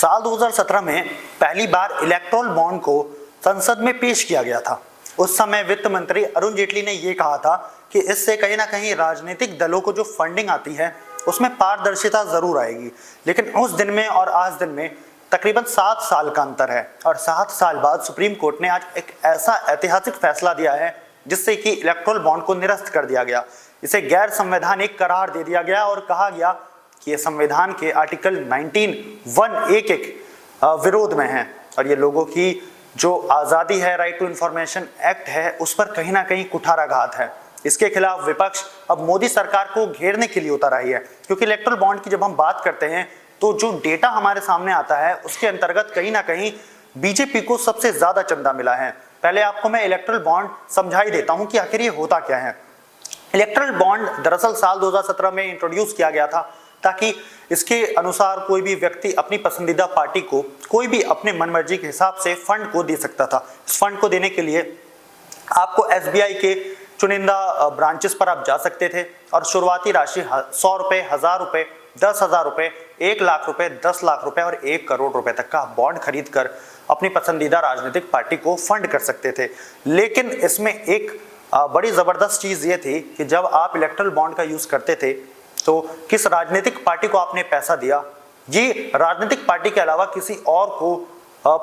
साल 2017 में पहली बार इलेक्टोरल बॉन्ड को संसद में पेश किया गया था। उस समय वित्त मंत्री अरुण जेटली ने यह कहा था कि इससे कहीं ना कहीं राजनीतिक दलों को जो फंडिंग आती है उसमें पारदर्शिता जरूर आएगी। लेकिन उस दिन में और आज दिन में तकरीबन 7 साल का अंतर है और 7 साल बाद सुप्रीम कोर्ट ने आज एक ऐसा ऐतिहासिक फैसला दिया है जिससे कि इलेक्टोरल बॉन्ड को निरस्त कर दिया गया। इसे गैर संवैधानिक करार दे दिया गया और कहा गया कि ये संविधान के आर्टिकल 19(1) के विरोध में है और ये लोगों की जो आज़ादी है, राइट टू इंफॉर्मेशन एक्ट है, उस पर कहीं ना कहीं कुठाराघात है। इसके खिलाफ विपक्ष अब मोदी सरकार को घेरने के लिए उतर आई है, क्योंकि इलेक्टोरल बॉन्ड की जब हम बात करते हैं तो जो डेटा हमारे सामने आता है उसके अंतर्गत कहीं ना कहीं बीजेपी को सबसे ज्यादा चंदा मिला है। पहले आपको मैं इलेक्टोरल बॉन्ड समझा ही देता हूं कि आखिर ये होता क्या है। इलेक्टोरल बॉन्ड दरअसल साल 2017 में इंट्रोड्यूस किया गया था ताकि इसके अनुसार कोई भी व्यक्ति अपनी पसंदीदा पार्टी को कोई भी अपने मनमर्जी के हिसाब से फंड को दे सकता था। इस फंड को देने के लिए आपको एसबीआई के चुनिंदा ब्रांचेस पर आप जा सकते थे और शुरुआती राशि 100 रुपए, 1000 रुपए, 10,000 रुपए, 1 लाख रुपए, 10 लाख रुपए और 1 करोड़ रुपए तक का बॉन्ड खरीद कर अपनी पसंदीदा राजनीतिक पार्टी को फंड कर सकते थे। लेकिन इसमें एक बड़ी जबरदस्त चीज ये थी कि जब आप इलेक्टोरल बॉन्ड का यूज करते थे तो किस राजनीतिक पार्टी को आपने पैसा दिया ये राजनीतिक पार्टी के अलावा किसी और को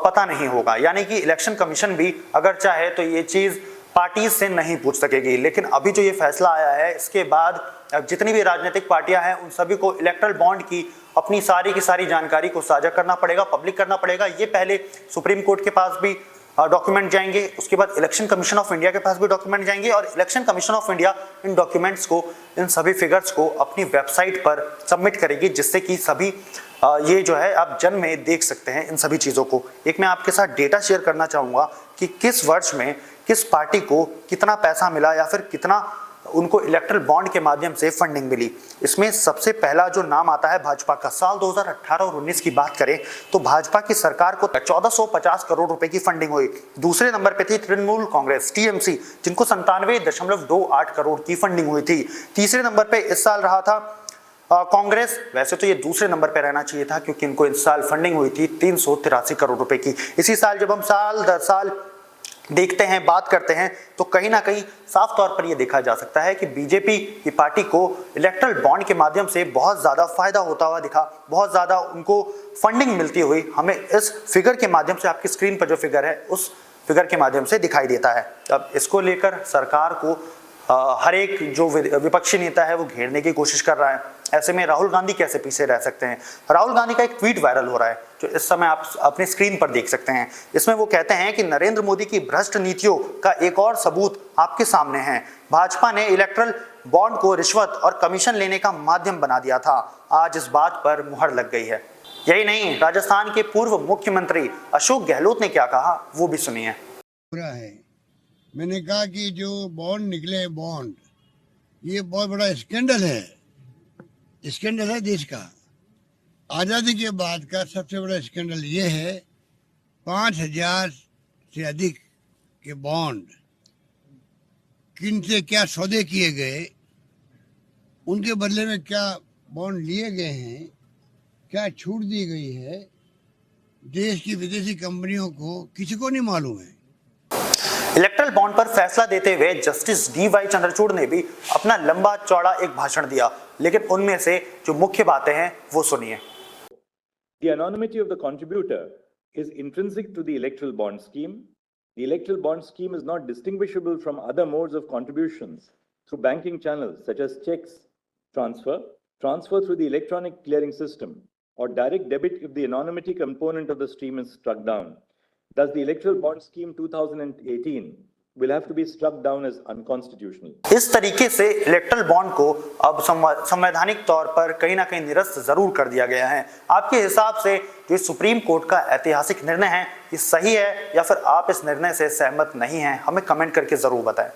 पता नहीं होगा। यानी कि इलेक्शन कमीशन भी अगर चाहे तो ये चीज पार्टी से नहीं पूछ सकेगी। लेकिन अभी जो ये फैसला आया है इसके बाद जितनी भी राजनीतिक पार्टियां हैं उन सभी को इलेक्टोरल बॉन्ड की अपनी सारी की सारी जानकारी को साझा करना पड़ेगा, पब्लिक करना पड़ेगा। ये पहले सुप्रीम कोर्ट के पास भी डॉक्यूमेंट जाएंगे, उसके बाद इलेक्शन कमीशन ऑफ इंडिया के पास भी डॉक्यूमेंट जाएंगे और election commission of India in documents को, इन सभी फिगर्स को अपनी वेबसाइट पर सबमिट करेगी, जिससे कि सभी ये जो है आप जन में देख सकते हैं इन सभी चीज़ों को। एक मैं आपके साथ डेटा शेयर करना चाहूँगा कि किस वर्ष में किस पार्टी को कितना पैसा मिला या फिर कितना उनको इलेक्टोरल बॉन्ड के माध्यम से फंडिंग मिली। इसमें सबसे पहला जो नाम आता है भाजपा का। साल 2018 और 19 की बात करें तो भाजपा की सरकार को 1450 करोड़ रुपए की फंडिंग हुई। दूसरे नंबर पे थी तृणमूल कांग्रेस टीएमसी, जिनको 97.28 करोड़ की फंडिंग हुई थी। तीसरे नंबर पे इस साल रहा था कांग्रेस। वैसे तो ये दूसरे नंबर पे रहना चाहिए था क्योंकि इनको इस साल फंडिंग हुई थी 383 करोड़ रुपए की। इसी साल जब हम साल दर साल देखते हैं, बात करते हैं तो कहीं ना कहीं साफ तौर पर यह देखा जा सकता है कि बीजेपी की पार्टी को इलेक्टोरल बॉन्ड के माध्यम से बहुत ज्यादा फायदा होता हुआ दिखा, बहुत ज्यादा उनको फंडिंग मिलती हुई हमें इस फिगर के माध्यम से, आपकी स्क्रीन पर जो फिगर है उस फिगर के माध्यम से दिखाई देता है। अब इसको लेकर सरकार को हर एक जो विपक्षी नेता है वो घेरने की कोशिश कर रहा है। ऐसे में राहुल गांधी कैसे पीछे रह सकते हैं। राहुल गांधी का एक ट्वीट वायरल हो रहा है जो इस समय आप अपनी स्क्रीन पर देख सकते हैं। इसमें वो कहते हैं कि नरेंद्र मोदी की भ्रष्ट नीतियों का एक और सबूत आपके सामने है। भाजपा ने इलेक्टोरल बॉन्ड को रिश्वत और कमीशन लेने का माध्यम बना दिया था। आज इस बात पर मुहर लग गई है। यही नहीं, राजस्थान के पूर्व मुख्यमंत्री अशोक गहलोत ने क्या कहा वो भी सुनिए। मैंने कहा कि जो बॉन्ड निकले, बॉन्ड, ये बहुत बड़ा स्कैंडल है देश का। आज़ादी के बाद का सबसे बड़ा स्कैंडल ये है 5000 से अधिक के बॉन्ड किन से क्या सौदे किए गए, उनके बदले में क्या बॉन्ड लिए गए हैं, क्या छूट दी गई है, देश की विदेशी कंपनियों को किसी को नहीं मालूम है। इलेक्टोरल बॉन्ड पर फैसला देते हुए जस्टिस डी.वाई. चंद्रचूड़ ने भी अपना लंबा चौड़ा एक भाषण दिया, लेकिन उनमें से जो मुख्य बातें हैं वो सुनिए। The anonymity of the contributor is intrinsic to the electoral bond scheme. The electoral bond scheme is not distinguishable from other modes of contributions through banking channels such as checks, transfer through the electronic clearing system, or direct debit if the anonymity component of the scheme is struck down. Thus, the electoral bond scheme 2018 will have to be struck down as unconstitutional. इस तरीके से electoral bond को अब संवैधानिक तौर पर कहीं ना कहीं निरस्त जरूर कर दिया गया है। आपके हिसाब से जो सुप्रीम कोर्ट का ऐतिहासिक निर्णय है ये सही है या फिर आप इस निर्णय से सहमत नहीं हैं? हमें कमेंट करके जरूर बताएं।